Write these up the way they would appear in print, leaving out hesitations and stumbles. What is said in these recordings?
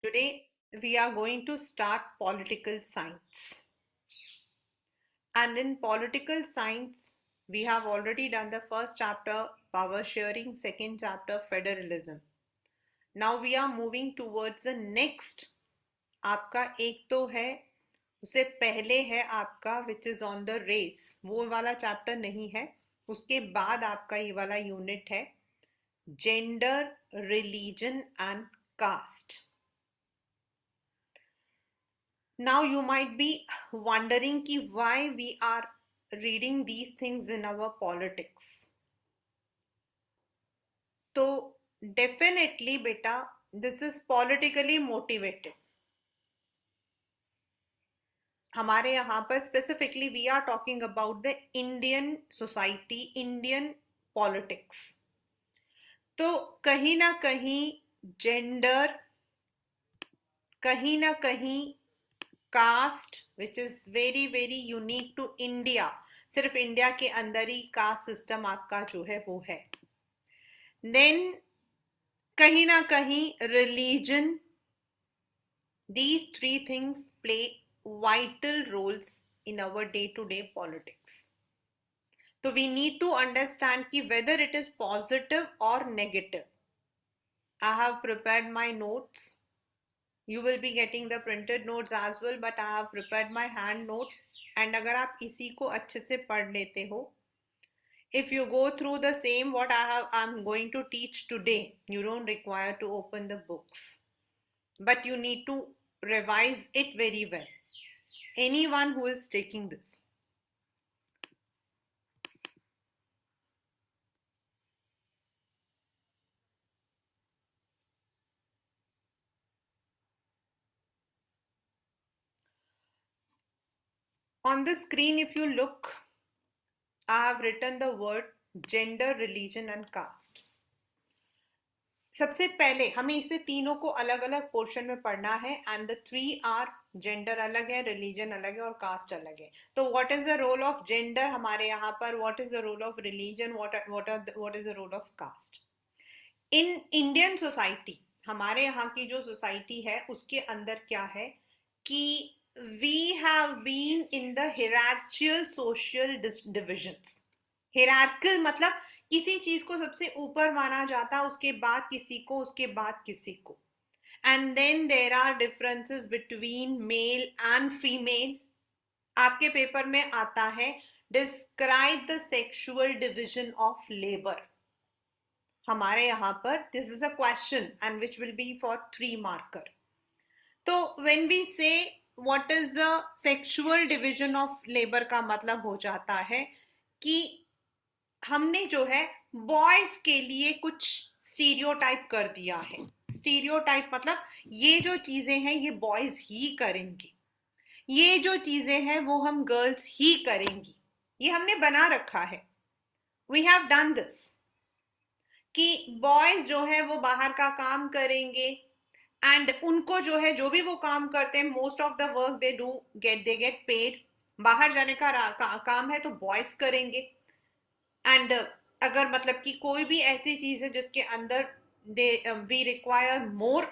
Today we are going to start political science. And in political science, we have already done the first chapter, power sharing, second chapter, federalism. Now we are moving towards the next. आपका एक तो है, उससे पहले है आपका which is on the race, वो वाला चैप्टर नहीं है. उसके बाद आपका ये वाला यूनिट है gender, religion and caste. Now you might be wondering ki why we are reading these things in our politics. तो definitely बेटा this is politically motivated. हमारे यहाँ पर specifically we are talking about the Indian society, Indian politics. तो कहीं ना कहीं gender, कहीं ना कहीं caste which is very very unique to India. सिर्फ इंडिया के अंदर ही कास्ट सिस्टम आपका जो है वो है. देन कहीं ना कहीं religion. These three things play vital roles in our day to day politics. तो वी नीड टू अंडरस्टैंड कि वेदर इट इज पॉजिटिव और negative. I have prepared my notes. You will be getting the printed notes as well, but I have prepared my hand notes. And अगर आप इसी को अच्छे से पढ़ लेते हो, if you go through the same what I'm going to teach today, you don't require to open the books, but you need to revise it very well. Anyone who is taking this. On the screen, if you look, I have written the word gender, religion and caste. सबसे पहले हमें इसे तीनों को अलग अलग portion में पढ़ना है. And the three are, gender अलग है, रिलीजन अलग है और कास्ट अलग है. तो what is the role of gender हमारे यहाँ पर, what is the role of religion, what is the role of caste in Indian society. हमारे यहाँ की जो सोसाइटी है उसके अंदर क्या है कि we have been in the hierarchical social divisions. Hierarchical मतलब किसी चीज को सबसे ऊपर माना जाता, उसके बाद किसी को, उसके बाद किसी को. And then there are differences between male and female. आपके पेपर में आता है describe the sexual division of labour. हमारे यहाँ पर this is a question and which will be for 3 marker. तो when we say what is the sexual division of labour का मतलब हो जाता है कि हमने जो है बॉयज के लिए कुछ स्टीरियोटाइप कर दिया है. स्टीरियोटाइप मतलब ये जो चीजें हैं ये बॉयज ही करेंगे, ये जो चीजें हैं वो हम गर्ल्स ही करेंगी. ये हमने बना रखा है. वी हैव डन दिस कि बॉयज जो है वो बाहर का काम करेंगे एंड उनको जो है जो भी वो काम करते हैं, most of the work they do they get paid. बाहर जाने का काम है तो बॉयज करेंगे. एंड अगर मतलब कि कोई भी ऐसी चीज है जिसके अंदर वी रिक्वायर मोर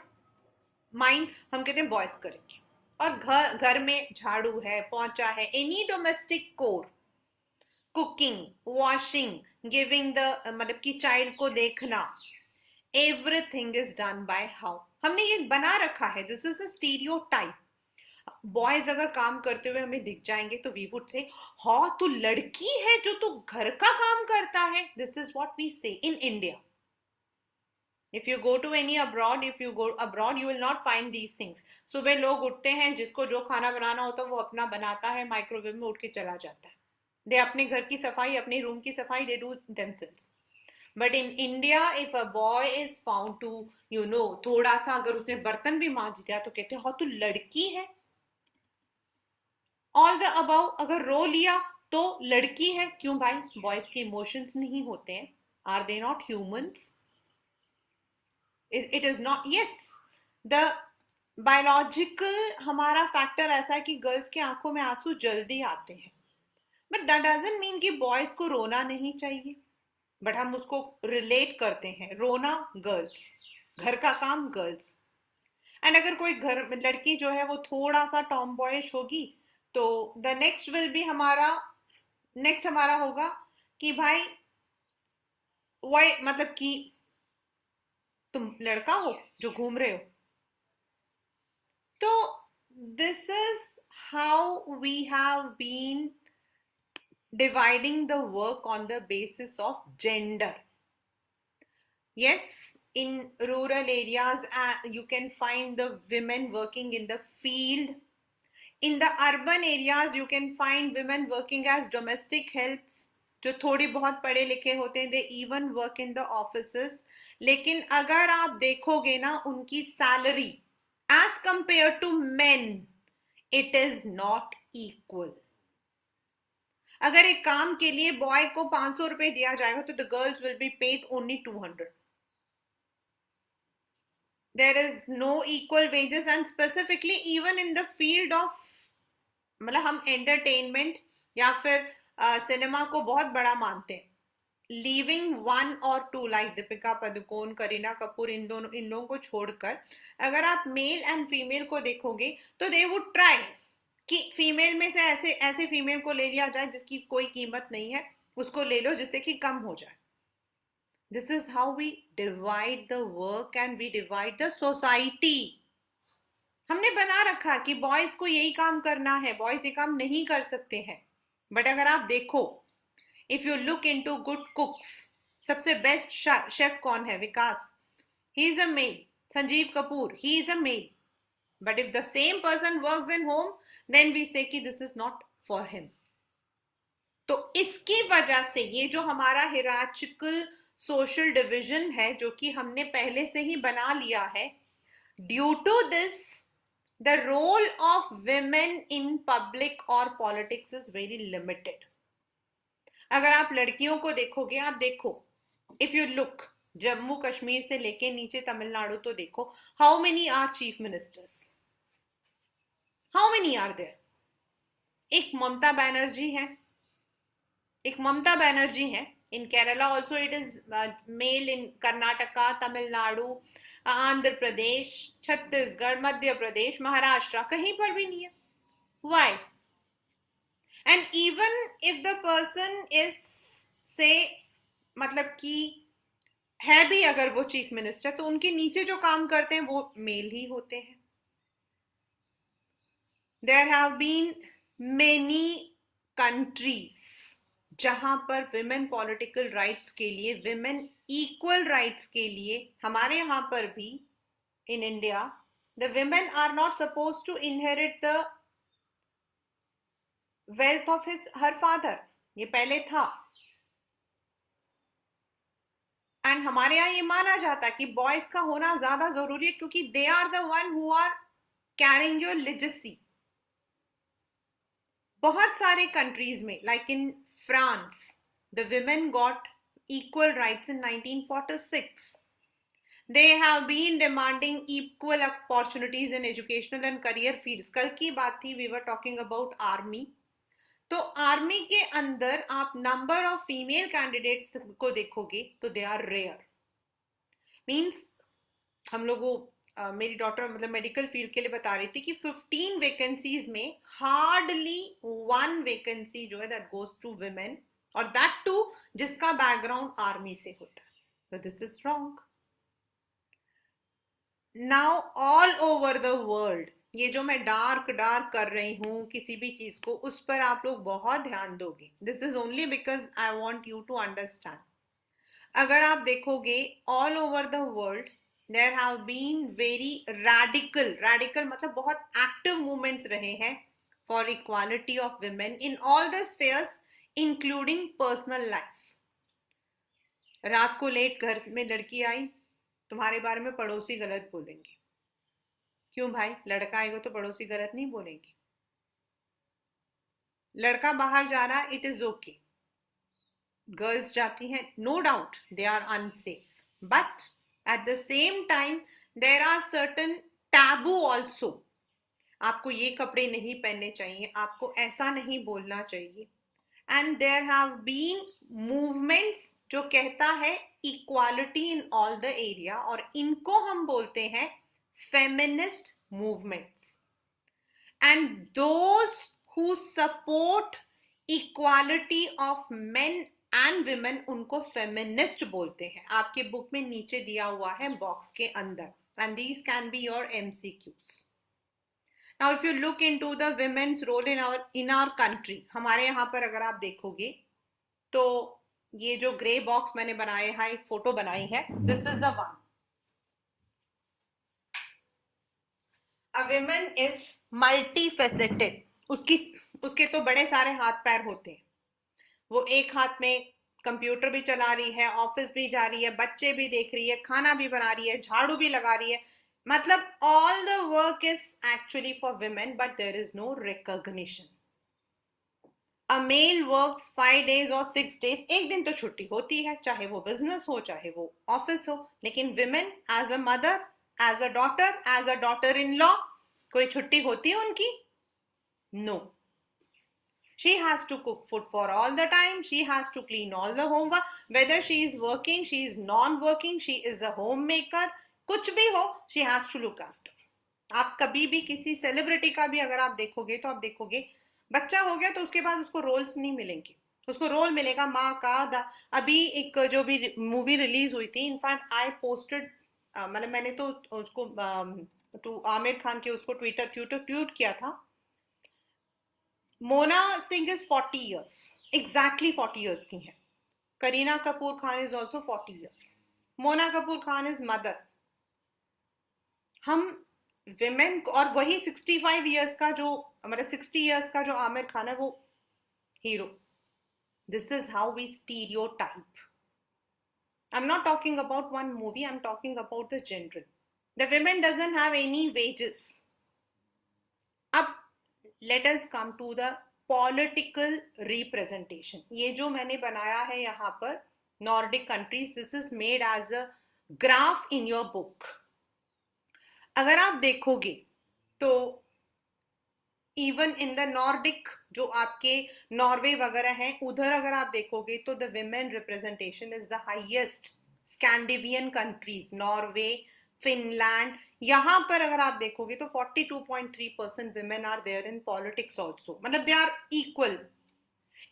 माइंड, हम कहते हैं बॉयज करेंगे. और घर में झाड़ू है, पोंछा है, any domestic core, cooking, washing, giving the मतलब कि चाइल्ड को देखना, everything is done by how. हमने ये बना रखा है. This is a stereotype. Boys अगर काम करते हुए हमें दिख जाएंगे तो वी वुड से हाँ तू लड़की है जो तू घर का काम करता है. दिस इज व्हाट वी से in India. If you go to any abroad, if you go abroad, you will not find these things. सुबह लोग उठते हैं, जिसको जो खाना बनाना होता है वो अपना बनाता है, माइक्रोवेव में उठ के चला जाता है. दे अपने घर की सफाई, अपने रूम की सफाई they do themselves. But in India, if a boy is found to, you know, थोड़ा सा अगर उसने बर्तन भी मांज दिया तो कहते हैं हाँ तू लड़की है. ऑल द अबाउ अगर रो लिया तो लड़की है. क्यों भाई? बॉयज के इमोशंस नहीं होते हैं? Are they not humans? It is not. Yes, the biological हमारा फैक्टर ऐसा है कि गर्ल्स की आंखों में आंसू जल्दी आते हैं. बट दैट डजंट मीन कि बॉयज को रोना नहीं चाहिए. बट हम उसको रिलेट करते हैं. रोना गर्ल्स, घर का काम गर्ल्स. एंड अगर कोई घर लड़की जो है वो थोड़ा सा टॉम बॉयिश होगी, तो द नेक्स्ट हमारा होगा कि भाई वाई, मतलब कि तुम लड़का हो जो घूम रहे हो। तो this is how we have been dividing the work on the basis of gender. Yes, in rural areas, you can find the women working in the field. In the urban areas, you can find women working as domestic helps. जो थोड़ी बहुत पढ़े लिखे होते हैं, they even work in the offices. लेकिन अगर आप देखोगे ना उनकी salary as compared to men, it is not equal. अगर एक काम के लिए बॉय को 500 रुपए दिया जाएगा तो the girls will be paid only 200. There is no equal wages and specifically even in the field of, मतलब हम एंटरटेनमेंट या फिर सिनेमा को बहुत बड़ा मानते हैं. लीविंग वन और टू लाइक दीपिका पादुकोण, करीना कपूर, इन लोगों को छोड़कर अगर आप मेल एंड फीमेल को देखोगे तो दे वुड ट्राई कि फीमेल में से ऐसे फीमेल को ले लिया जाए जिसकी कोई कीमत नहीं है, उसको ले लो जिससे कि कम हो जाए. This is how we divide the work and we divide the society. हमने बना रखा कि बॉयज को यही काम करना है, बॉयज ये काम नहीं कर सकते हैं. बट अगर आप देखो, if you look into good cooks, सबसे बेस्ट शेफ कौन है? Vikas, he is a male. Sanjeev Kapoor, he is a male. But if the same person works in home, then we say कि this is not for him. तो इसकी वजह से ये जो हमारा hierarchical social division है, जो कि हमने पहले से ही बना लिया है, due to this, the role of women in public or politics is very limited. अगर आप लड़कियों को देखोगे, आप देखो, if you look, Jammu Kashmir से लेके नीचे तमिलनाडु तो देखो, how many are chief ministers? How many are there? एक ममता बनर्जी है, in Kerala also it is male. In Karnataka, Tamil Nadu, Andhra Pradesh, Chhattisgarh, Madhya Pradesh, Maharashtra, कहीं पर भी नहीं है. Why? And even if the person is, say, मतलब कि है भी अगर वो चीफ मिनिस्टर, तो उनके नीचे जो काम करते हैं वो मेल ही होते हैं. There have been many countries जहां पर विमेन पॉलिटिकल राइट्स के लिए, विमेन इक्वल राइट्स के लिए, हमारे यहां पर भी in India, the women are not suppose to inherit the wealth of her father. ये पहले था. एंड हमारे यहाँ ये माना जाता है कि बॉयज का होना ज्यादा जरूरी है क्योंकि they are the one who are carrying your legacy. बहुत सारे कंट्रीज में, like in France, the women got equal rights in 1946. They have been demanding equal opportunities in educational and career fields. कल की बात थी, we were talking about army. तो army के अंदर आप नंबर ऑफ फीमेल कैंडिडेट्स को देखोगे तो दे आर रेयर. मीन्स हम लोगों, मेरी डॉटर मतलब मेडिकल फील्ड के लिए बता रही थी कि 15 वैकेंसीज में हार्डली 1 वैकेंसी जो है दैट गोज टू विमेन, और दैट टू जिसका बैकग्राउंड आर्मी से होता है. तो this is wrong. Now all over the world, ये जो मैं डार्क कर रही हूं किसी भी चीज को, उस पर आप लोग बहुत ध्यान दोगे. This is only because I want you to understand. अगर आप देखोगे all over the world, there have been very radical मतलब बहुत active movements रहे हैं for equality of women in all the spheres including personal life. रात को late घर में लड़की आई, तुम्हारे बारे में पड़ोसी गलत बोलेंगे. क्यों भाई? लड़का आएगा तो पड़ोसी गलत नहीं बोलेंगे. लड़का बाहर जा रहा, इट इज ओके. गर्ल्स जाती हैं, no doubt they are unsafe, but at the same time there are certain taboo also. आपको ये कपड़े नहीं पहनने चाहिए, आपको ऐसा नहीं बोलना चाहिए. and there have been movements जो कहता है equality in all the area, और इनको हम बोलते हैं feminist movements, and those who support equality of men and women उनको feminist बोलते हैं. आपके बुक में नीचे दिया हुआ है बॉक्स के अंदर, and these can be your MCQs. Now if you look into the women's role in our country, हमारे यहाँ पर अगर आप देखोगे तो ये जो ग्रे बॉक्स मैंने बनाए हैं, एक फोटो बनाई है, this is the one. A women is multifaceted. उसके तो बड़े सारे हाथ पैर होते हैं. वो एक हाथ में कंप्यूटर भी चला रही है, ऑफिस भी जा रही है, बच्चे भी देख रही है, खाना भी बना रही है, झाड़ू भी लगा रही है. मतलब all the work is actually for women, but there is no recognition. A male works 5 days or 6 days. एक दिन तो छुट्टी होती है, चाहे वो बिजनेस हो चाहे वो ऑफिस हो. लेकिन women as a mother, as a daughter in law, कोई छुट्टी होती है उनकी? No. She has to cook food for all the time. She has to clean all the homework. Whether she is working, she is non-working, she is a homemaker. कुछ भी हो, she has to look after. आप कभी भी किसी celebrity का भी अगर आप देखोगे तो आप देखोगे बच्चा हो गया तो उसके बाद उसको रोल्स नहीं मिलेंगे. उसको रोल मिलेगा माँ का. अभी एक जो भी मूवी रिलीज हुई थी, इनफैक्ट आई पोस्टेड, मतलब मैंने तो उसको टू आमिर खान के उसको ट्वीट किया था. Mona Singh is 40 years, exactly 40 years की है. Kareena Kapoor Khan is also 40 years. Mona Kapoor Khan is mother. हम विमेन, और वही 65 years का जो, मतलब 60 years का जो आमिर खान है, वो hero. This is how we stereotype. I'm not talking about one movie, I'm talking about the general. The women doesn't have any wages. अब let us come to the political representation. ये जो मैंने बनाया है यहाँ पर Nordic countries, this is made as a graph in your book. अगर आप देखोगे तो इवन इन द नॉर्डिक, जो आपके नॉर्वे वगैरह हैं, उधर अगर आप देखोगे तो the women representation is the highest. Scandinavian countries, Norway, Finland, यहाँ पर अगर आप देखोगे तो 42.3% women are there in politics also. मतलब they are equal.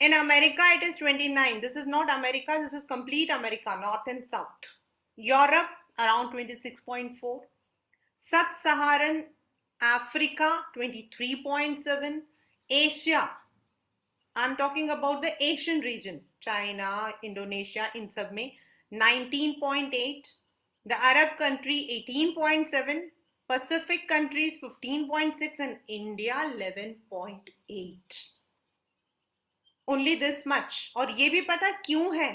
In America it is 29. This is not America, this is complete America, north and south. Europe around 26.4. Sub-Saharan Africa 23.7. Asia, I'm talking about the Asian region, China, Indonesia, in सब में 19.8. The Arab country 18.7. Pacific countries 15.6 and India 11.8. Only this much. और ये भी पता क्यों है?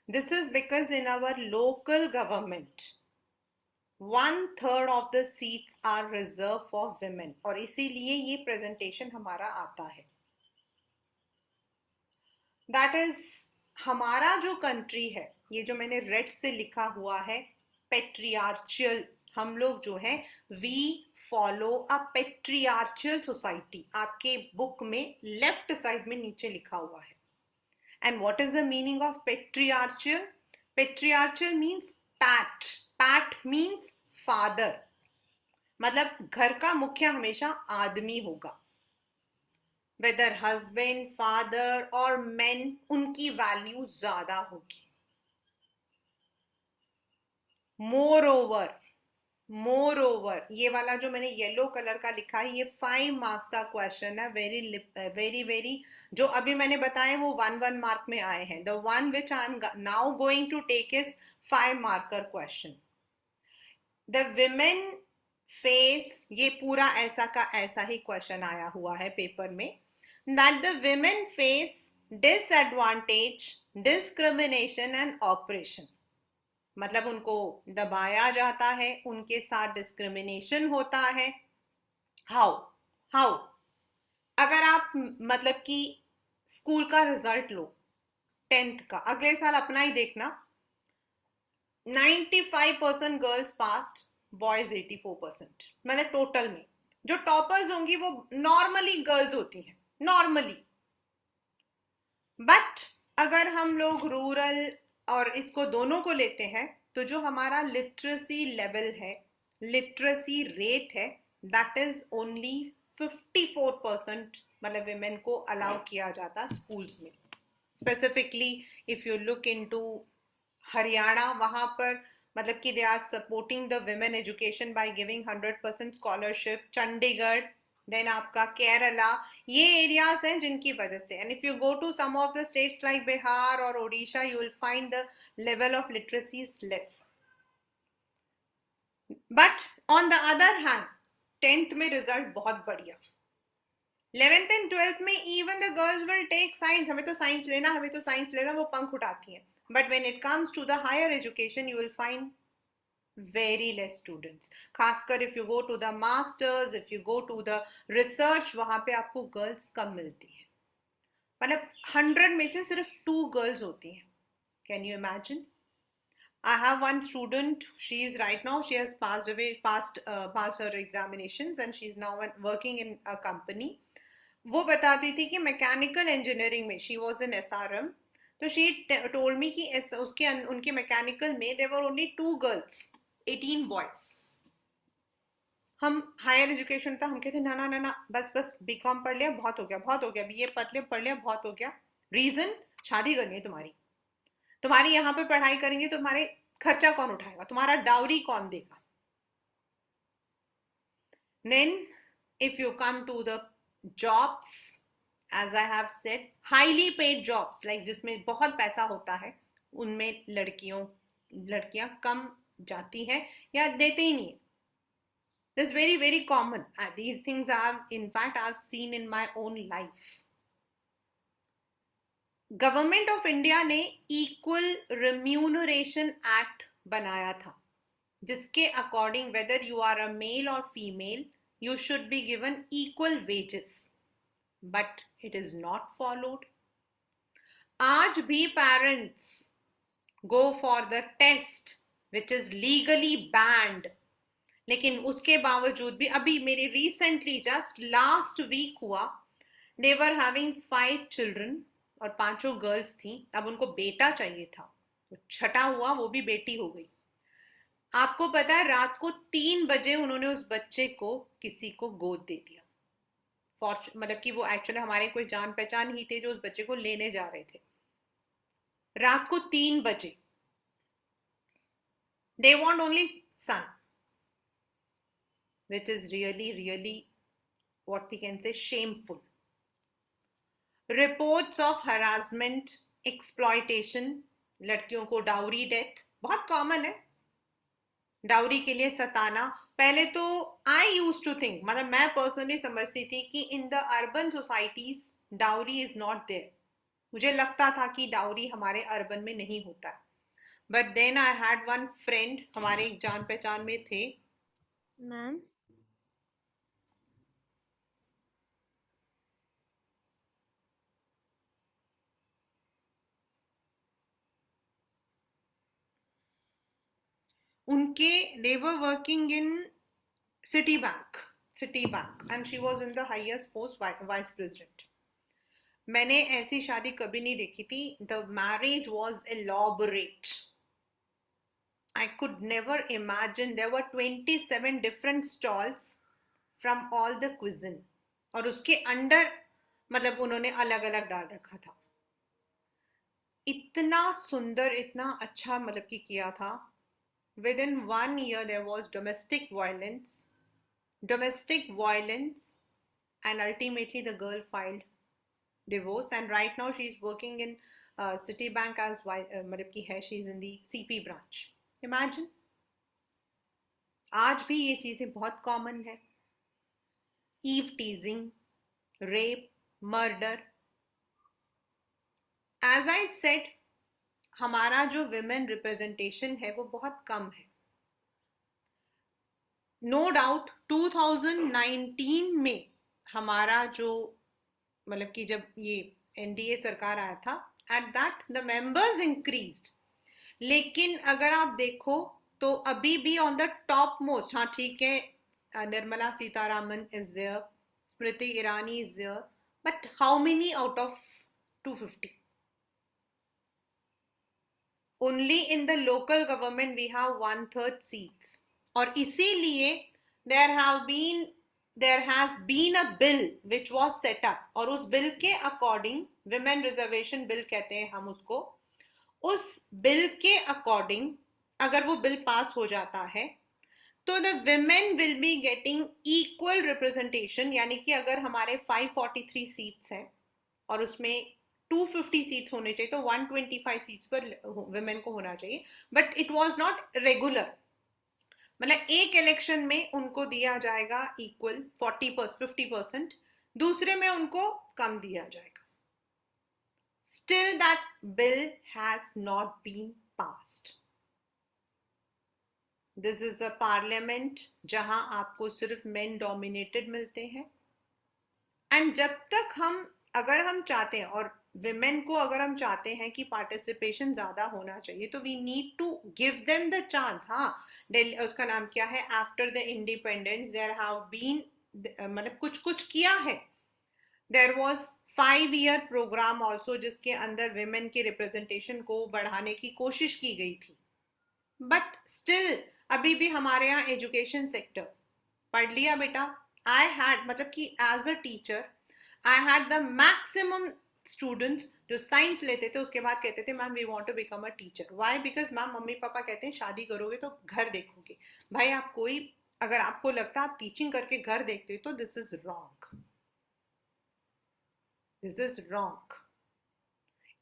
This is because in our local government 1/3 of the seats are reserved for women. और इसीलिए ये presentation हमारा आता है. That is, हमारा जो country है, ये जो मैंने red से लिखा हुआ है, patriarchal, हम लोग जो है we follow a patriarchal society. आपके बुक में लेफ्ट साइड में नीचे लिखा हुआ है. And what is the meaning of patriarchal? Patriarchal means pat. Pat means father. मतलब घर का मुखिया हमेशा आदमी होगा. Whether husband, father or men, उनकी वैल्यू ज्यादा होगी. Moreover, ये वाला जो मैंने येलो कलर का लिखा है, ये 5 मार्क्स का क्वेश्चन है. वेरी जो अभी मैंने बताए वो 1 मार्क में आए हैं. The one which I am now going to take is 5 marker question. The women face, ये पूरा ऐसा का ऐसा ही क्वेश्चन आया हुआ है पेपर में, that the women face disadvantage, discrimination and operation. मतलब उनको दबाया जाता है, उनके साथ डिस्क्रिमिनेशन होता है. हाउ अगर आप मतलब कि स्कूल का रिजल्ट लो 10th का, अगले साल अपना ही देखना, 95% गर्ल्स पास्ड, बॉयज 84%. मैंने टोटल में जो टॉपर्स होंगी वो नॉर्मली गर्ल्स होती हैं, नॉर्मली. बट अगर हम लोग रूरल और इसको दोनों को लेते हैं तो जो हमारा लिटरेसी लेवल है, लिटरेसी रेट है दैट इज ओनली 54%, मतलब विमेन को अलाउ किया जाता स्कूल्स में। Specifically if you look into Haryana, वहां पर मतलब कि they are supporting the women education by giving 100% scholarship. Chandigarh, then आपका केरला, ये एरियाज हैं जिनकी वजह से। And if you go to some of the states like Bihar और Odisha, you will find the level of literacy is less. But on the other hand 10th में result बहुत बढ़िया, 11th एंड 12th में even the girls will take science, हमें तो science लेना, हमें तो साइंस लेना, वो पंख उठाती हैं। But when it comes to the higher education you will find very less students, खासकर if you go to the masters, if you go to the research, वहां पे आपको गर्ल्स कम मिलती है। मतलब 100 में से सिर्फ 2 गर्ल्स होती हैं। Can you imagine? I have one student, she is right now, she has passed away, passed her examinations and she is now working in a company. वो बताती थी कि मैकेनिकल इंजीनियरिंग में, शी वॉज इन SRM, तो she told me कि उसके उनके mechanical में देयर वर ओनली 2 गर्ल्स, 18 बॉयज। हम हायर एजुकेशन था, हम कहते ना ना ना ना, बस बस बीकॉम पढ़ लिया बहुत हो गया, बहुत हो गया, बीए पढ़ लिया बहुत हो गया। रीजन, शादी करनी है तुम्हारी, तुम्हारी यहाँ पे पढ़ाई करेंगे तो तुम्हारे खर्चा कौन उठाएगा, तुम्हारा डाउरी कौन देगा। Then if you come to the jobs, as I have said, highly paid jobs, like जिसमें बहुत पैसा होता है, उनमें लड़कियां कम जाती हैं या देते ही नहीं। This is very very common. These things in fact I've seen in my own life. Government of India ने इक्वल रिम्यूनरेशन एक्ट बनाया था, जिसके according whether you are a male और female, you should be given equal wages, but it is not followed. आज भी parents go for the test which is legally banned, लेकिन उसके बावजूद भी अभी मेरी recently just last week हुआ, they were having 5 children और 5 गर्ल्स थी। अब उनको बेटा चाहिए था, तो छठा हुआ, वो भी बेटी हो गई। आपको पता है रात को 3 बजे उन्होंने उस बच्चे को किसी को गोद दे दिया। मतलब कि वो एक्चुअली हमारे कोई जान पहचान ही थे जो उस बच्चे को लेने जा रहे थे। रात को 3 बजे। They want only son, which is really really what we can say shameful. Reports of harassment, exploitation, लड़कियों को डाउरी डेथ बहुत कॉमन है। डाउरी के लिए सताना। पहले तो आई यूज टू थिंक, मतलब मैं पर्सनली समझती थी कि in the urban societies dowry is not there. मुझे लगता था कि डाउरी हमारे अर्बन में नहीं होता है। But then I had one friend, हमारे एक जान पहचान में थे। मैम उनके they were working in Citibank and she was in the highest post, vice president. मैंने ऐसी शादी कभी नहीं देखी थी। The marriage was elaborate. I could never imagine. There were 27 different stalls from all the cuisine और उसके अंडर मतलब उन्होंने अलग अलग डाल रखा था। इतना सुंदर, इतना अच्छा मतलब कि किया था। Within 1 year there was domestic violence, and ultimately the girl filed divorce, and right now she is working in Citibank as मतलब कि है, she is in the CP branch. Imagine. आज भी ये चीजें बहुत कॉमन है। Eve teasing, rape, murder. As I said, हमारा जो विमेन रिप्रेजेंटेशन है वो बहुत कम है। नो डाउट 2019 में हमारा जो मतलब कि जब ये एनडीए सरकार आया था, at that the members increased, लेकिन अगर आप देखो तो अभी भी ऑन द टॉप मोस्ट, हाँ ठीक है, Nirmala Sitharaman is there, Smriti Irani is there, but how many out of 250? Only in the local government we have 1/3 seats. और इसीलिए there have been there has been a bill which was set up, और उस bill के according, women reservation bill कहते हैं हम उसको, उस बिल के अकॉर्डिंग अगर वो बिल पास हो जाता है तो the women will be getting equal representation, यानी कि अगर हमारे 543 सीट्स हैं और उसमें 250 सीट्स होने चाहिए तो 125 सीट्स पर विमेन को होना चाहिए, but it was not regular. मतलब एक इलेक्शन में उनको दिया जाएगा इक्वल 50% दूसरे में उनको कम दिया जाएगा। Still that bill has not been passed. This is the parliament जहां आपको सिर्फ मेन डोमिनेटेड मिलते हैं। एंड जब तक हम, अगर हम चाहते हैं, और विमेन को अगर हम चाहते हैं कि पार्टिसिपेशन ज्यादा होना चाहिए, तो we need to give them the chance. हाँ, दिल्ली उसका नाम क्या है, after the independence there have been, मतलब कुछ कुछ किया है। There was 5 year program also जिसके अंदर विमेन के रिप्रेजेंटेशन को बढ़ाने की कोशिश की गई थी, बट स्टिल अभी भी हमारे यहाँ एजुकेशन सेक्टर, पढ़ लिया बेटा, आई हैड, मतलब कि as a teacher I had the maximum students जो साइंस लेते थे उसके बाद कहते थे ma'am we want to become a teacher. Why? Because ma'am mummy papa कहते हैं शादी करोगे तो घर देखोगे। भाई आप कोई, अगर आपको लगता है आप टीचिंग करके घर देखते हो तो this is wrong, this is wrong.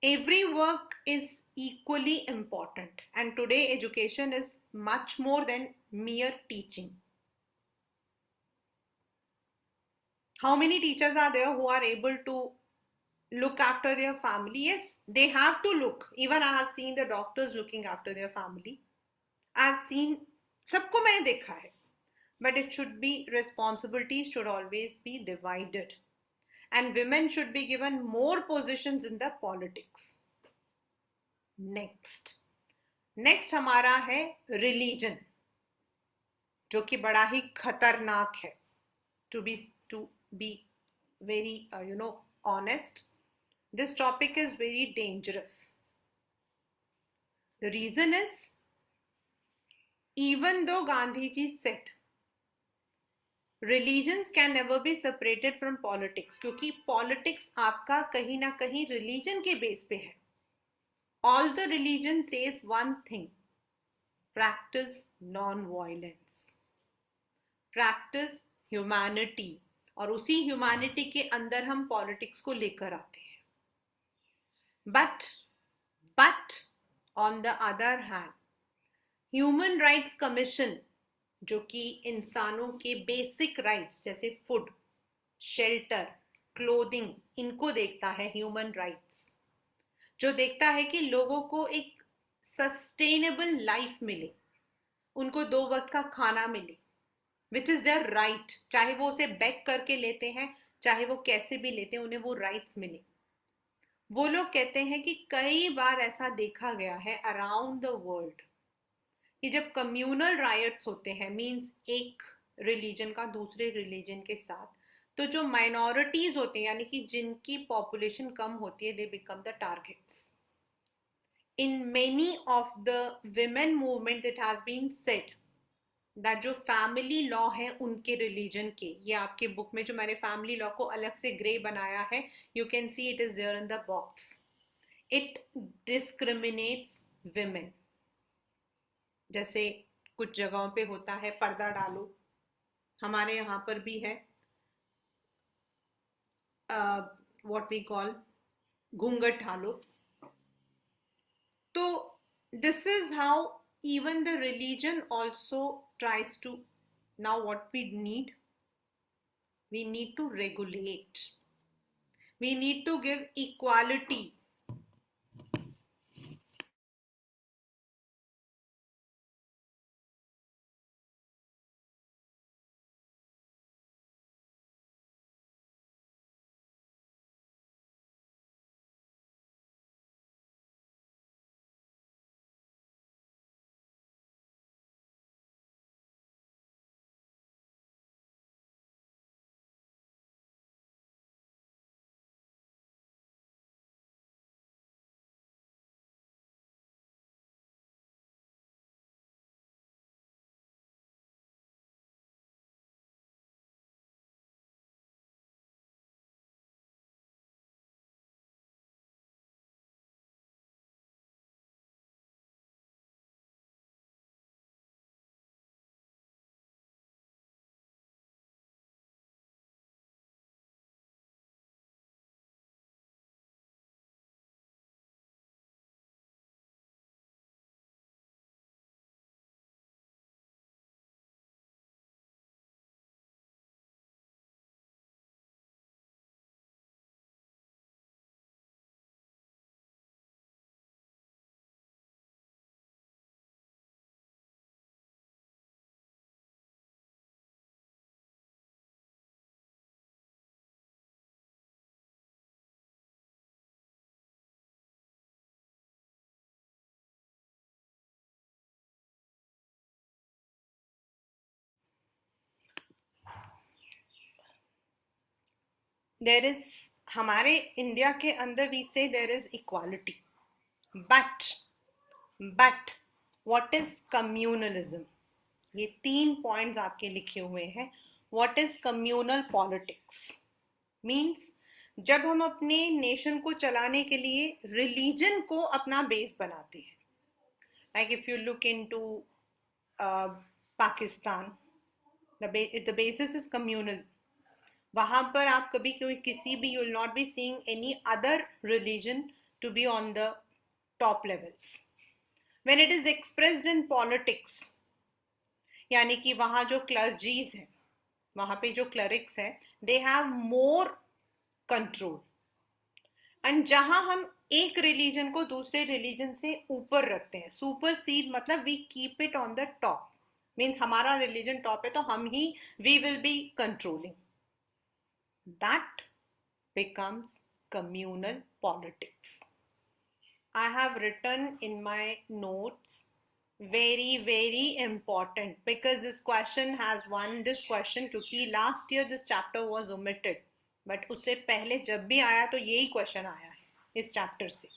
Every work is equally important, and today education is much more than mere teaching. How many teachers are there who are able to look after their family? Yes, they have to look. Even I have seen the doctors looking after their family. I have seen, सबको मैंने देखा है, but it should be, responsibilities should always be divided, and women should be given more positions in the politics. Next हमारा है religion, जो कि बड़ा ही खतरनाक है। To be very honest, this topic is very dangerous. The reason is, even though Gandhi ji said religions can never be separated from politics, क्योंकि politics आपका कहीं ना कहीं रिलीजन के बेस पे है। All the religion says one thing, practice non violence, practice humanity, और उसी ह्यूमैनिटी के अंदर हम पॉलिटिक्स को लेकर आते हैं। But on the other hand, human rights commission, जो कि इंसानों के बेसिक राइट्स जैसे फूड, शेल्टर, क्लोथिंग, इनको देखता है। ह्यूमन राइट्स जो देखता है कि लोगों को एक सस्टेनेबल लाइफ मिले, उनको 2 वक्त का खाना मिले, विच इज देयर राइट, चाहे वो उसे बेग करके लेते हैं, चाहे वो कैसे भी लेते हैं, उन्हें वो राइट्स मिले। वो लोग कहते हैं कि कई बार ऐसा देखा गया है अराउंड द वर्ल्ड कि जब कम्युनल राइट्स होते हैं, मींस एक रिलीजन का दूसरे रिलीजन के साथ, तो जो माइनॉरिटीज होते हैं, यानी कि जिनकी पॉपुलेशन कम होती है, they become the targets. In many of the women movement it has been said that जो फैमिली लॉ है उनके रिलीजन के, ये आपके बुक में जो मैंने फैमिली लॉ को अलग से ग्रे बनाया है, you can see it is there in the box, it discriminates women. जैसे कुछ जगहों पे होता है पर्दा डालो, हमारे यहाँ पर भी है व्हाट वी कॉल घूंघट डालो। तो this is how even the religion also tries to, now what we need to regulate, we need to give equality there is, हमारे इंडिया के अंदर we say there is equality, but what is communalism? ये 3 points आपके लिखे हुए हैं. What is communal politics? Means जब हम अपने नेशन को चलाने के लिए रिलीजन को अपना बेस बनाते हैं. Like if you look into Pakistan, the basis is communal. वहां पर आप कभी कोई किसी भी, you will not be seeing any other religion to be on the top levels. When it is expressed in politics, यानी कि वहां जो क्लर्जीज हैं, वहां पे जो क्लरिक्स हैं, they have more control. And जहां हम एक रिलीजन को दूसरे रिलीजन से ऊपर रखते हैं, सुपर सीड मतलब we keep it on the top, means हमारा रिलीजन टॉप है तो हम ही, we will be controlling. That becomes communal politics. I have written in my notes, very important, because this question has won this question क्योंकि last year this chapter was omitted, but उससे पहले जब भी आया तो यही question आया है इस chapter से.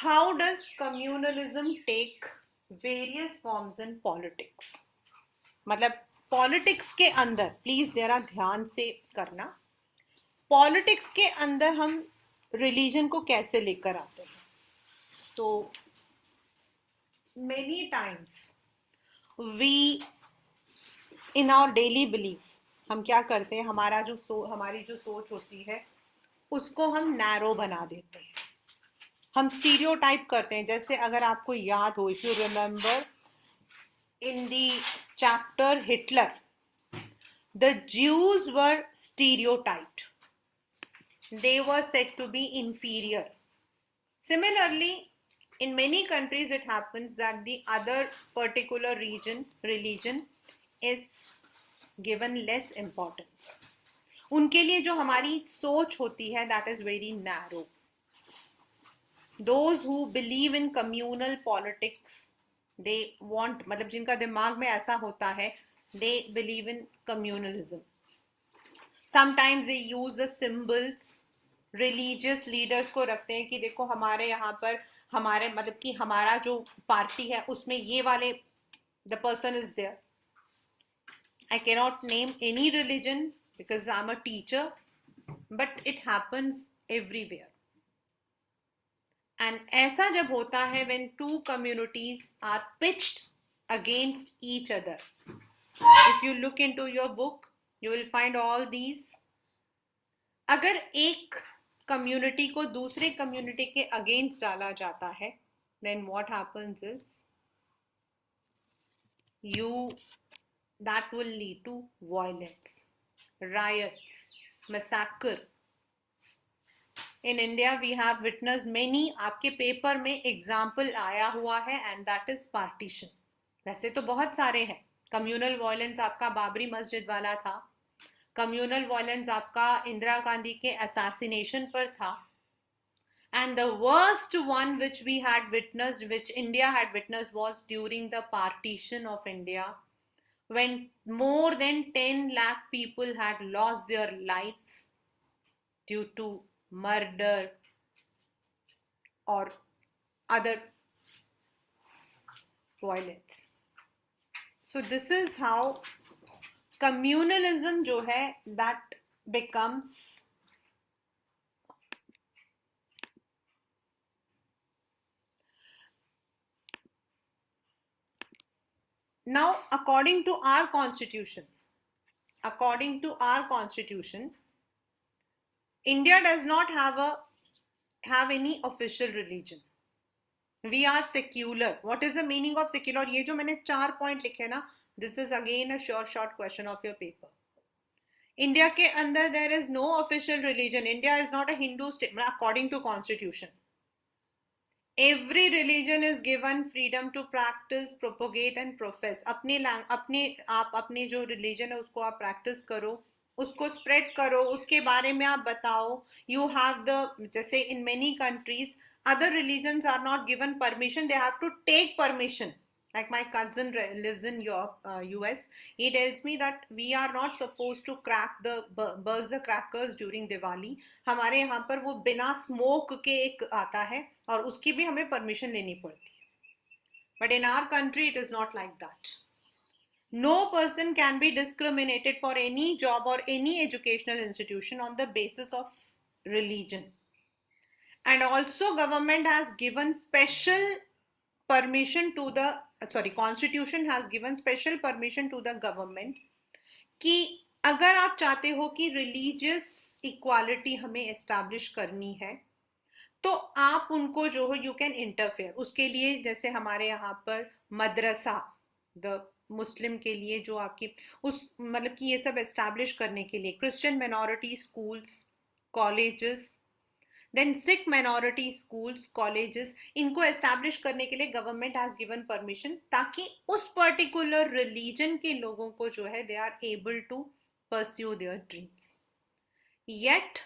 How does communalism take various forms in politics? मतलब पॉलिटिक्स के अंदर, प्लीज जरा ध्यान से करना, पॉलिटिक्स के अंदर हम रिलीजन को कैसे लेकर आते हैं. तो many times we in our daily belief हम क्या करते हैं, हमारा जो हमारी जो सोच होती है उसको हम नैरो बना देते हैं, हम स्टीरियोटाइप करते हैं. जैसे अगर आपको याद हो, if you remember in the chapter Hitler, the Jews were stereotyped. They were said to be inferior. Similarly, in many countries it happens that the other particular religion is given less importance. उनके लिए जो हमारी सोच होती है, that is very narrow. Those who believe in communal politics, they want, मतलब जिनका दिमाग में ऐसा होता है, they believe in communalism. Sometimes they use the symbols, religious leaders को रखते हैं कि देखो हमारे यहाँ पर, हमारे मतलब कि हमारा जो पार्टी है उसमें ये वाले, the person is there. I cannot name any religion because I'm a teacher, but it happens everywhere. And ऐसा जब होता है when two communities are pitched against each other, if you look into your book you will find all these. अगर एक community को दूसरे community के against डाला जाता है, then what happens is that will lead to violence, riots, massacre. In India we have witnessed many, आपके paper में एग्जाम्पल आया हुआ है, and that is partition. वैसे तो बहुत सारे हैं. कम्युनल वायलेंस आपका बाबरी मस्जिद वाला था, कम्युनल वायलेंस आपका इंदिरा गांधी के असैसिनेशन पर था, and the worst one which we had witnessed, which India had witnessed, was during the partition of India, when more than 10 lakh people had lost their lives due to murder or other violence. So this is how communalism जो है that becomes now according to our constitution, India does not have any official religion. We are secular. What is the meaning of secular? ये जो मैंने 4 point लिखे ना, this is again a short question of your paper. India के अंदर there is no official religion. India is not a Hindu state according to constitution. Every religion is given freedom to practice, propagate and profess. आप अपने जो religion है उसको आप practice करो, उसको spread करो, उसके बारे में आप बताओ. You have जैसे in many countries other religions are not given permission, they have to take permission. Like my cousin lives in US. He tells me that we are not supposed to burst the crackers during Diwali. हमारे यहाँ पर वो बिना smoke के एक आता है और उसकी भी हमें परमिशन लेनी पड़ती है. But in our country it is not like that. No person can be discriminated for any job or any educational institution on the basis of religion. And also government has given special permission to the constitution has given special permission to the government कि अगर आप चाहते हो कि religious equality हमें establish करनी है तो आप उनको जो हो यू कैन इंटरफेयर. उसके लिए जैसे हमारे यहाँ पर मदरसा द मुस्लिम के लिए जो आपकी उस मतलब कि ये सब एस्टैब्लिश करने के लिए Christian minority schools colleges then Sikh minority schools colleges इनको एस्टैब्लिश करने के लिए गवर्नमेंट हैज गिवन परमिशन ताकि उस पर्टिकुलर रिलीजन के लोगों को जो है they are able to pursue their dreams. Yet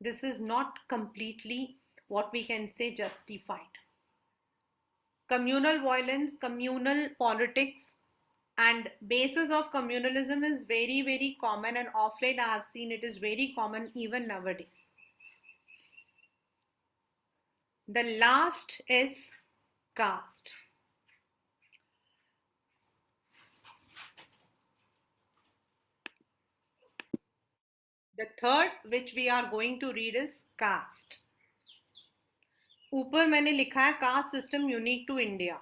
this is not completely what we can say justified. Communal violence, communal politics and basis of communalism is very very common, and of late I have seen it is very common even nowadays. The last is caste. The third which we are going to read is caste. ऊपर मैंने लिखा है caste system unique to India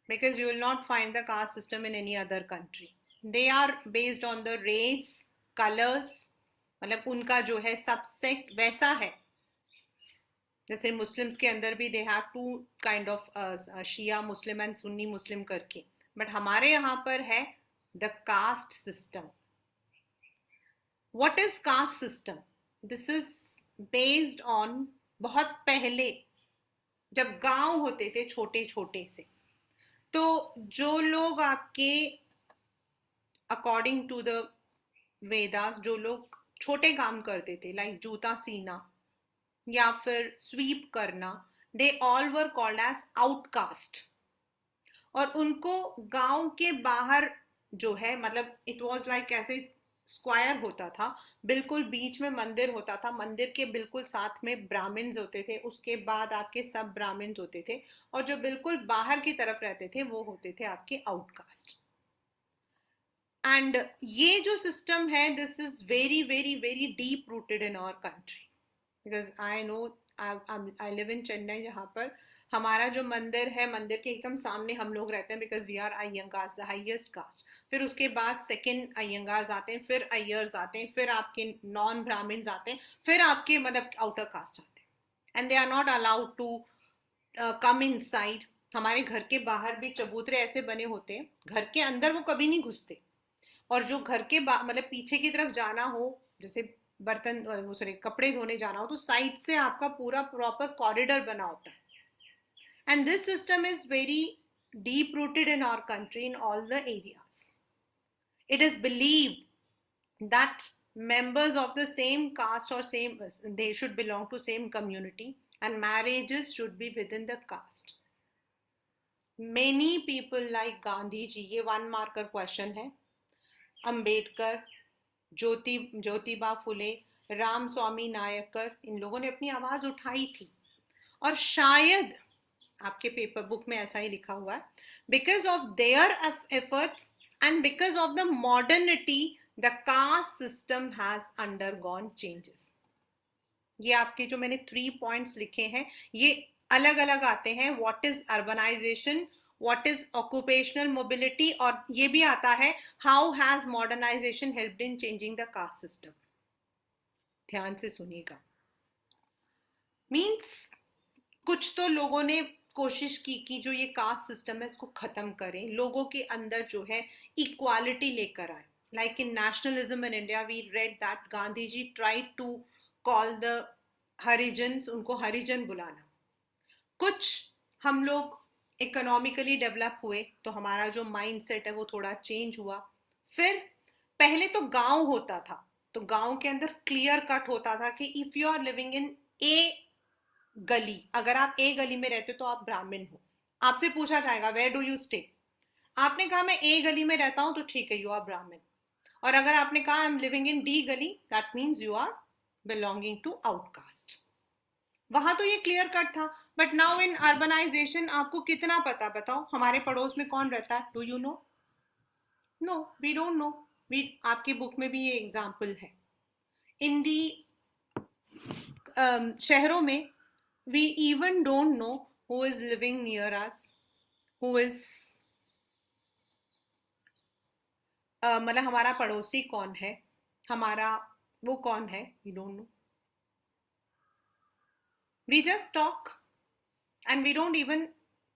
because you will not find the caste system in any other country. They are based on the race, colors, मतलब उनका जो है subset वैसा है. जैसे मुस्लिम्स के अंदर भी they have two kind of Shia Muslim and Sunni Muslim करके, बट हमारे यहाँ पर है the caste system. What is caste system? This is based on बहुत पहले जब गांव होते थे छोटे छोटे से, तो जो लोग आपके अकॉर्डिंग टू द वेदास जो लोग छोटे काम करते थे लाइक जूता सीना या फिर स्वीप करना, they all were called as outcast. और उनको गांव के बाहर जो है मतलब इट वाज लाइक ऐसे स्क्वायर होता था, बिल्कुल बीच में मंदिर होता था, मंदिर के बिल्कुल साथ में ब्राह्मण्स होते थे, उसके बाद आपके सब ब्राह्मण्स होते थे, और जो बिल्कुल बाहर की तरफ रहते थे वो होते थे आपके आउटकास्ट. एंड ये जो सिस्टम है this is very very very deep rooted in our country because I know I live in Chennai जहाँ पर हमारा जो मंदिर है मंदिर के एकदम सामने हम लोग रहते हैं because we are Iyengars the highest caste. फिर उसके बाद सेकंड अयंगार्स आते हैं, फिर अयर्स आते हैं, फिर आपके नॉन ब्राह्मण्स आते हैं, फिर आपके मतलब आउटर कास्ट आते हैं and they are not allowed to come inside. हमारे घर के बाहर भी चबूतरे ऐसे बने होते हैं, घर के अंदर वो कभी नहीं घुसते, और जो घर के मतलब पीछे की तरफ जाना हो जैसे बर्तन वो सॉरी कपड़े धोने जाना हो तो साइड से आपका पूरा प्रॉपर कॉरिडोर बना होता है. And this system is very deep rooted in our country in all the areas. It is believed that members of the same caste or same they should belong to same community and marriages should be within the caste. Many people like Gandhi ji, ये one marker question है, अंबेडकर, ज्योतिबा फुले, राम स्वामी नायकर, इन लोगों ने अपनी आवाज उठाई थी. और शायद आपके पेपर बुक में ऐसा ही लिखा हुआ है, because of their efforts and because of the modernity the caste system has undergone changes. ये आपके जो मैंने 3 पॉइंट्स लिखे हैं ये अलग अलग आते हैं. What is urbanisation, what is occupational mobility, और ये भी आता है how has modernisation helped in changing the caste system. ध्यान से सुनिएगा. मीन्स कुछ तो लोगों ने कोशिश की कि जो ये कास्ट सिस्टम है इसको खत्म करें, लोगों के अंदर जो है इक्वालिटी लेकर आए. Like in nationalism in India we read that Gandhi ji tried to call the Harijans, उनको हरिजन बुलाना. कुछ हम लोग इकोनॉमिकली डेवलप हुए तो हमारा जो माइंड सेट है वो थोड़ा चेंज हुआ. फिर पहले तो गांव होता था तो गांव के अंदर क्लियर कट होता था कि if you are living in a गली, अगर आप ए गली में रहते हो तो आप ब्राह्मण हो, आपसे पूछा जाएगा वेयर डू यू स्टे, आपने कहा मैं ए गली में रहता हूं तो ठीक है, यू आर ब्राह्मण। और अगर आपने कहा I am living in the gali, that means you are belonging to outcast. वहां तो ये क्लियर कट था, बट नाउ इन अर्बनाइजेशन आपको कितना पता, बताओ हमारे पड़ोस में कौन रहता है, do you know? No, we don't know. We, आपकी बुक में भी ये एग्जाम्पल है। इन दी शहरों में we even don't know who is living near us, who is मतलब हमारा पड़ोसी कौन है, हमारा वो कौन है, we don't know. We just talk and we don't even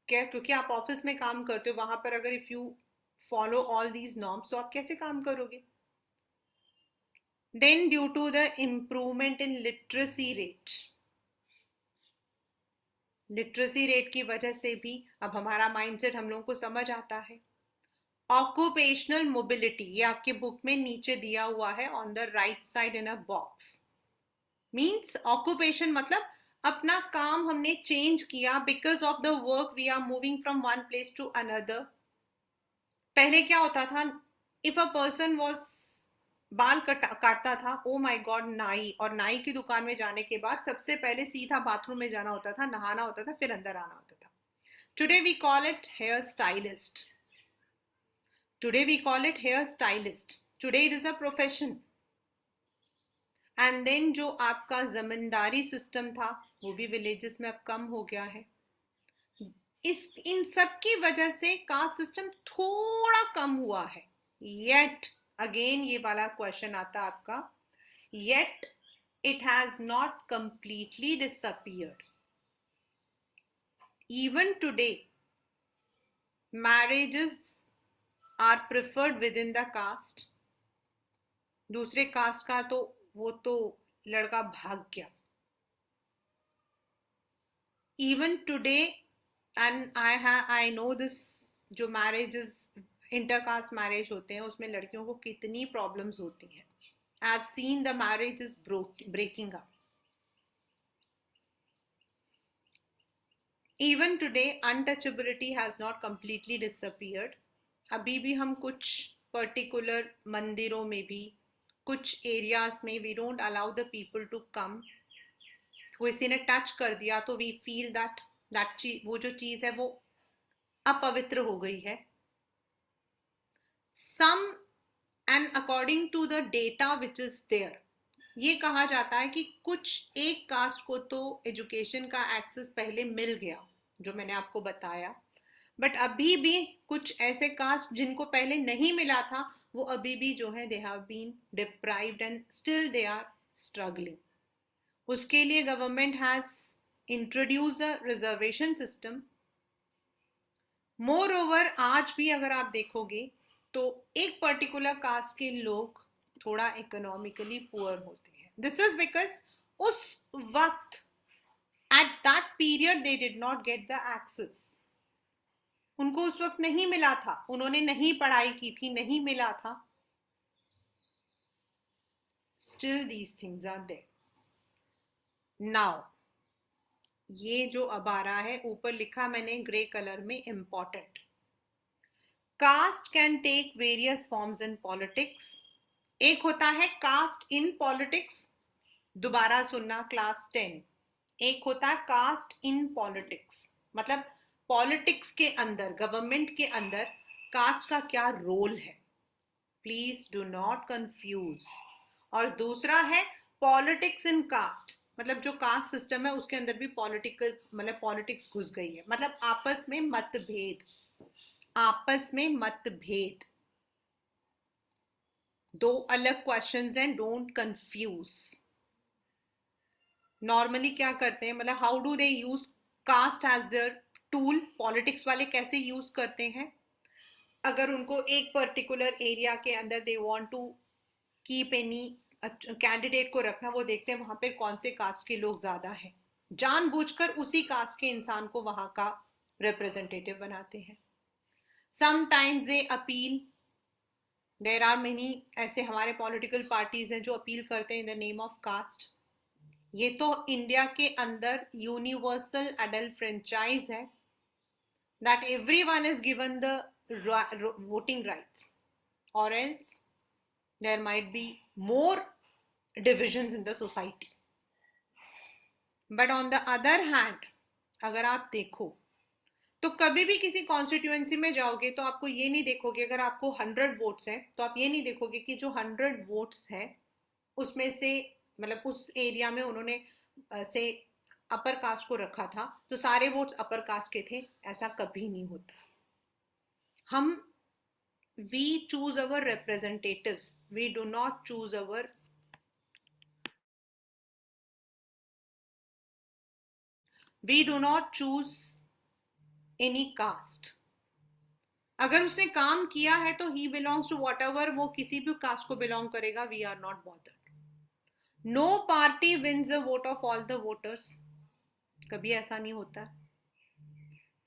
care, क्योंकि आप ऑफिस में काम करते हो, वहां पर अगर if you follow all these norms तो आप कैसे काम करोगे? Then due to the improvement in literacy rate, literacy rate की वजह से भी अब हमारा माइंडसेट हम लोगों को समझ आता है। ऑक्यूपेशनल मोबिलिटी, ये आपके बुक में नीचे दिया हुआ है on the right side in a box. Means occupation मतलब अपना काम हमने चेंज किया, because of the work we are moving from one place to another. पहले क्या होता था, इफ अ पर्सन वॉज बाल काटता था, ओ माई गॉड नाई, और नाई की दुकान में जाने के बाद सबसे पहले सीधा बाथरूम में जाना होता था, नहाना होता था, फिर अंदर आना होता था। Today we call it hair stylist, today we call it hair stylist, today it is a profession. And then जो आपका जमींदारी सिस्टम था वो भी विलेजेस में अब कम हो गया है। इस इन सब की वजह से कास्ट सिस्टम थोड़ा कम हुआ है। येट अगेन ये वाला क्वेश्चन आता आपका, yet it has not completely disappeared. Even today, marriages are preferred within the caste. दूसरे कास्ट का तो वो तो लड़का भाग गया। Even today, and I know this, जो marriages intercaste marriage होते हैं उसमें लड़कियों को कितनी problems होती हैं। I've seen the marriages breaking up. Even today, untouchability has not completely disappeared. अभी भी हम कुछ पर्टिकुलर मंदिरों में भी, कुछ एरियाज में we don't allow the people to come. किसी ने टच कर दिया तो वी फील दैट वो जो चीज है वो अपवित्र हो गई है। Some and according to the data which is there, ये कहा जाता है कि कुछ एक कास्ट को तो एजुकेशन का एक्सेस पहले मिल गया, जो मैंने आपको बताया, बट अभी भी कुछ ऐसे कास्ट जिनको पहले नहीं मिला था वो अभी भी जो है they have been deprived and still they are struggling. उसके लिए government has introduce a reservation system. Moreover आज भी अगर आप देखोगे तो एक पर्टिकुलर कास्ट के लोग थोड़ा इकोनॉमिकली पुअर होते हैं। दिस इज बिकॉज उस वक्त at that period they did not get the access, उनको उस वक्त नहीं मिला था, उन्होंने नहीं पढ़ाई की थी, नहीं मिला था। Still these things are there. Now ये जो अब आ रहा है ऊपर लिखा मैंने ग्रे कलर में, important, caste can take various forms in politics. एक होता है कास्ट इन पॉलिटिक्स, दोबारा सुनना क्लास 10, एक होता है कास्ट इन पॉलिटिक्स, मतलब पॉलिटिक्स के अंदर, गवर्नमेंट के अंदर कास्ट का क्या रोल है, प्लीज डू नॉट कंफ्यूज। और दूसरा है पॉलिटिक्स इन कास्ट, मतलब जो कास्ट सिस्टम है उसके अंदर भी पॉलिटिकल, मतलब पॉलिटिक्स घुस गई है, मतलब आपस में मतभेद, आपस में मतभेद, दो अलग क्वेश्चंस हैं, डोंट कंफ्यूज। नॉर्मली क्या करते हैं, मतलब how do they use caste as their tool, politics वाले कैसे यूज करते हैं, अगर उनको एक पर्टिकुलर एरिया के अंदर they want to keep any candidate को रखना, वो देखते हैं वहां पे कौन से कास्ट के लोग ज्यादा हैं, जानबूझकर उसी कास्ट के इंसान को वहां का रिप्रेजेंटेटिव बनाते हैं। Sometimes they appeal, there are many ऐसे हमारे पॉलिटिकल पार्टीज हैं जो अपील करते हैं in the name of caste. ये तो इंडिया के अंदर यूनिवर्सल एडल्ट फ्रेंचाइज है। that everyone is given the voting rights, or else there might be more divisions in the society. But on the other hand, अगर आप देखो तो कभी भी किसी कॉन्स्टिट्यूएंसी में जाओगे तो आपको ये नहीं देखोगे, अगर आपको 100 वोट्स हैं तो आप ये नहीं देखोगे कि जो 100 वोट्स हैं उसमें से, मतलब उस एरिया में उन्होंने से अपर कास्ट को रखा था तो सारे वोट्स अपर कास्ट के थे, ऐसा कभी नहीं होता. हम we choose our representatives, we do not choose our any caste. अगर उसने काम किया है तो he belongs to whatever, वो किसी भी कास्ट को बिलोंग करेगा, we are not bothered. No party wins the vote of all the voters, कभी ऐसा नहीं होता.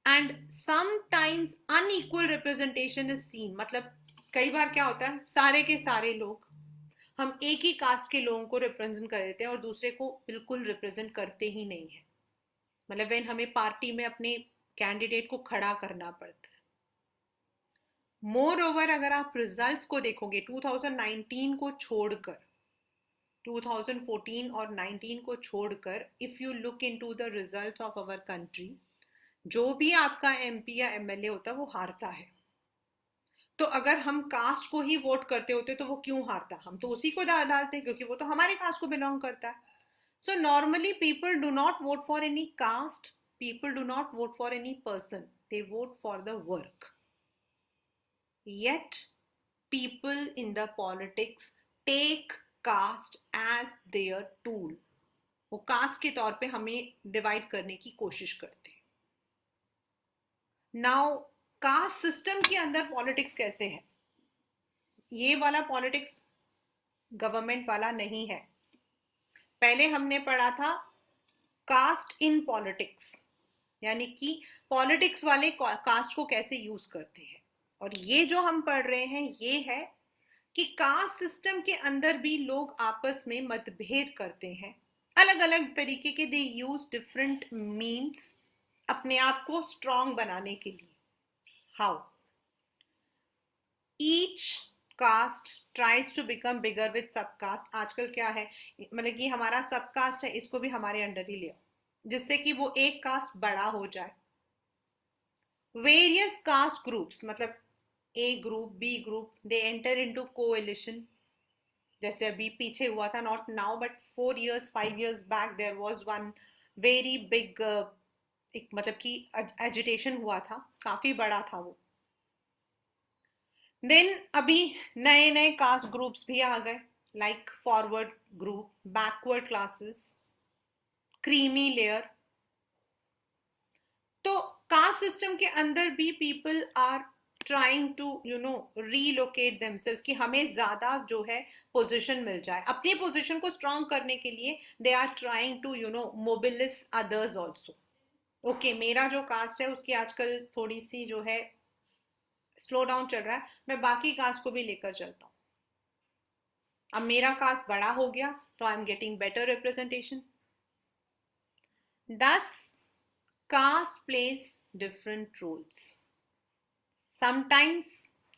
And sometimes unequal representation is seen, मतलब कई बार क्या होता है, सारे के सारे लोग, हम एक ही कास्ट के लोगों को रिप्रेजेंट कर देते हैं और दूसरे को बिल्कुल रिप्रेजेंट करते ही नहीं है. मतलब व्हेन हमें पार्टी में अपने कैंडिडेट को खड़ा करना पड़ता है. मोर ओवर अगर आप रिजल्ट्स को देखोगे 2019 को छोड़कर, 2014 और 19 को छोड़कर, if you look into the results of our country, जो भी आपका एमपी या एमएलए होता है वो हारता है. तो अगर हम कास्ट को ही वोट करते होते तो वो क्यों हारता, हम तो उसी को डालते क्योंकि वो तो हमारे कास्ट को बिलोंग करता है. So normally people do not vote for any caste, people do not vote for any person, they vote for the work. Yet people in the politics take caste as their tool. वो cast के तौर पे हमें divide करने की कोशिश करते हैं. नाउ कास्ट सिस्टम के अंदर पॉलिटिक्स कैसे है, ये वाला पॉलिटिक्स गवर्नमेंट वाला नहीं है. पहले हमने पढ़ा था कास्ट इन पॉलिटिक्स, यानी कि पॉलिटिक्स वाले कास्ट को कैसे यूज करते हैं. और ये जो हम पढ़ रहे हैं ये है कि कास्ट सिस्टम के अंदर भी लोग आपस में मतभेद करते हैं, अलग अलग तरीके के, दे यूज डिफरेंट मीन्स अपने आप को स्ट्रॉन्ग बनाने के लिए. How each caste tries to become bigger with sub caste. आजकल क्या है, मतलब कि हमारा सब कास्ट है, इसको भी हमारे अंडर ही ले आओ, जिससे कि वो एक कास्ट बड़ा हो जाए. वेरियस कास्ट ग्रुप्स, मतलब A group, B group, they enter into coalition. जैसे अभी पीछे हुआ था, not now but 4 years 5 years back, there was one very big, एक मतलब कि एजिटेशन हुआ था, काफी बड़ा था वो. देन अभी नए नए कास्ट ग्रुप्स भी आ गए, like forward group, backward classes, creamy layer. तो कास्ट सिस्टम के अंदर भी people are trying to relocate themselves, कि हमें ज्यादा जो है पोजीशन मिल जाए, अपनी पोजीशन को स्ट्रांग करने के लिए they are trying to mobilise others also. Okay, मेरा जो कास्ट है उसकी आजकल थोड़ी सी जो है स्लो डाउन चल रहा है, मैं बाकी कास्ट को भी लेकर चलता हूँ. अब मेरा कास्ट बड़ा हो गया तो I am getting better representation. Thus, caste plays different roles. Sometimes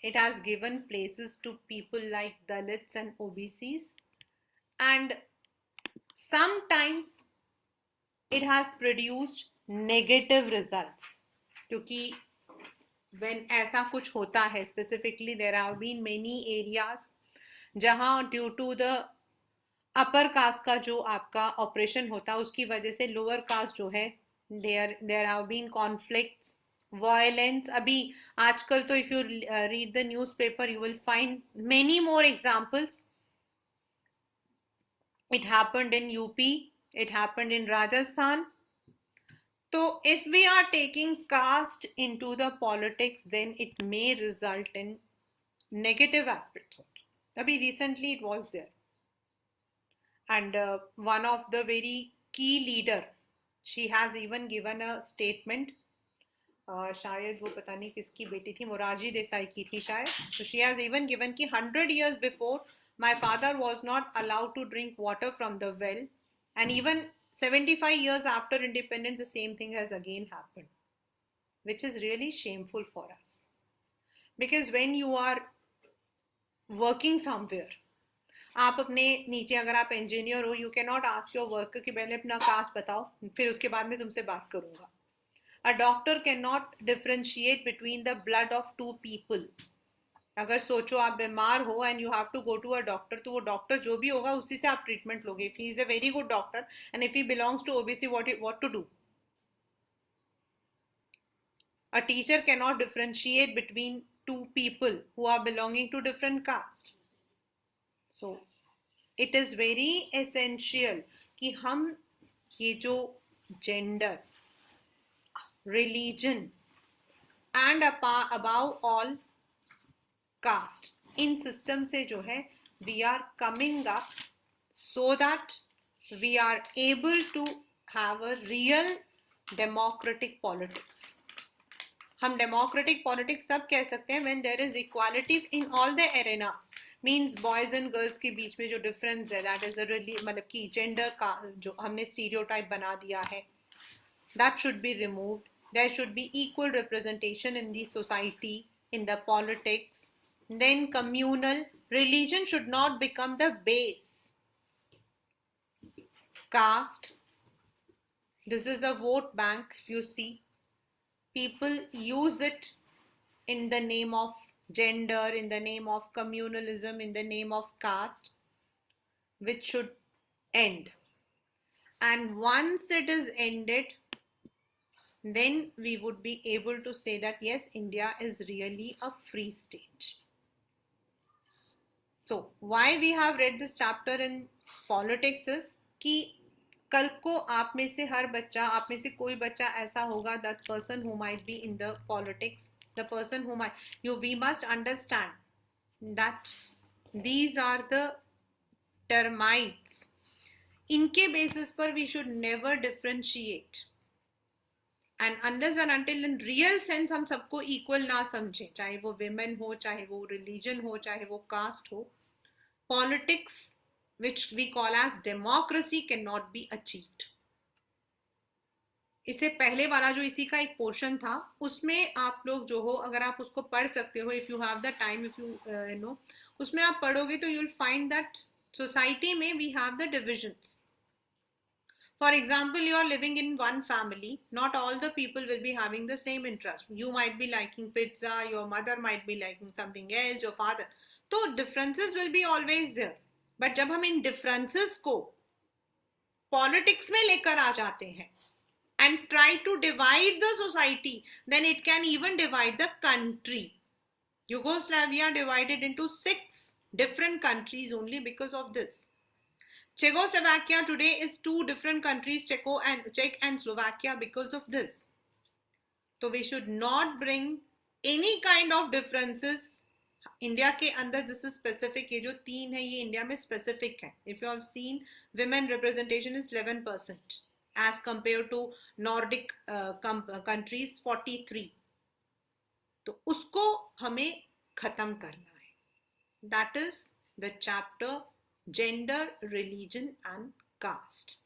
it has given places to people like Dalits and OBCs, and sometimes it has produced negative results. क्योंकि when ऐसा कुछ होता है, specifically there have been many areas जहाँ due to the upper caste का जो आपका operation होता है उसकी वजह से लोअर कास्ट जो है, there have been conflicts, violence. अभी आजकल तो if you read the newspaper you will find many more examples. It happened in UP, it happened in Rajasthan. तो if we are taking caste into the politics then it may result in negative aspects. अभी recently it was there. And one of the very key leader, she has even given a statement. शायद वो पता नहीं किसकी बेटी थी, मोरारजी देसाई की थी शायद. So she has even given कि 100 years before my father was not allowed to drink water from the well, and even 75 years after independence the same thing has again happened. which is really shameful for us. Because when you are working somewhere, आप अपने नीचे अगर आप engineer हो, you can not ask your worker कि पहले अपना cast बताओ, फिर उसके बाद में तुमसे बात करूंगा. A doctor can not differentiate between the blood of two people. अगर सोचो आप बीमार हो and you have to go to a doctor, तो वो डॉक्टर जो भी होगा उसी से आप ट्रीटमेंट लोगे. If he is a very good doctor and if he belongs to OBC, what to do? A teacher cannot differentiate between two people who are belonging to different caste. So it is very essential कि हम ये जो gender, religion and above all caste, in system से जो है we are coming up so that we are able to have a real democratic politics. हम democratic politics तब कह सकते हैं when there is equality in all the arenas. Means boys and girls के बीच में जो डिफरेंस है, दैट इज अ मतलब कि जेंडर का जो हमने स्टीरियोटाइप बना दिया है, that should be removed. There should be equal representation in the society, in the politics. Then communal religion should not become the base. Caste, this is the vote bank. If you see, people use it in the name of gender, in the name of communalism, in the name of caste, which should end. And once it is ended, then we would be able to say that yes, India is really a free state. So why we have read this chapter in politics is कि कल को आप में से हर बच्चा, आप में से कोई बच्चा ऐसा होगा, that person who might be in the politics, the person who might you, we must understand that these are the termites. इनके बेसिस पर we should never differentiate. And unless and until in real sense हम सबको equal ना समझें, चाहे वो women हो, चाहे वो रिलीजन हो, चाहे वो कास्ट हो, politics which we call as democracy cannot be achieved. इससे पहले वाला जो इसी का एक पोर्शन था, उसमें आप लोग जो हो, अगर आप उसको पढ़ सकते हो, if you have the time, if you know, उसमें आप पढ़ोगे तो you will find that society में we have the divisions. For example, you are living in one family. Not all the people will be having the same interest. You might be liking pizza, your mother might be liking something else, your father. So differences will be always there. But जब हम इन differences को politics में लेकर आ जाते हैं and try to divide the society, then it can even divide the country. Yugoslavia divided into 6 different countries only because of this. Czechoslovakia today is 2 different countries, Czech and Slovakia, because of this. So we should not bring any kind of differences. India के अंदर this is specific. ये जो 3 है ये India में specific है. If you have seen, women representation is 11% as compare to Nordic countries 43. तो उसको हमें खत्म करना है. That is the chapter gender, religion and cast.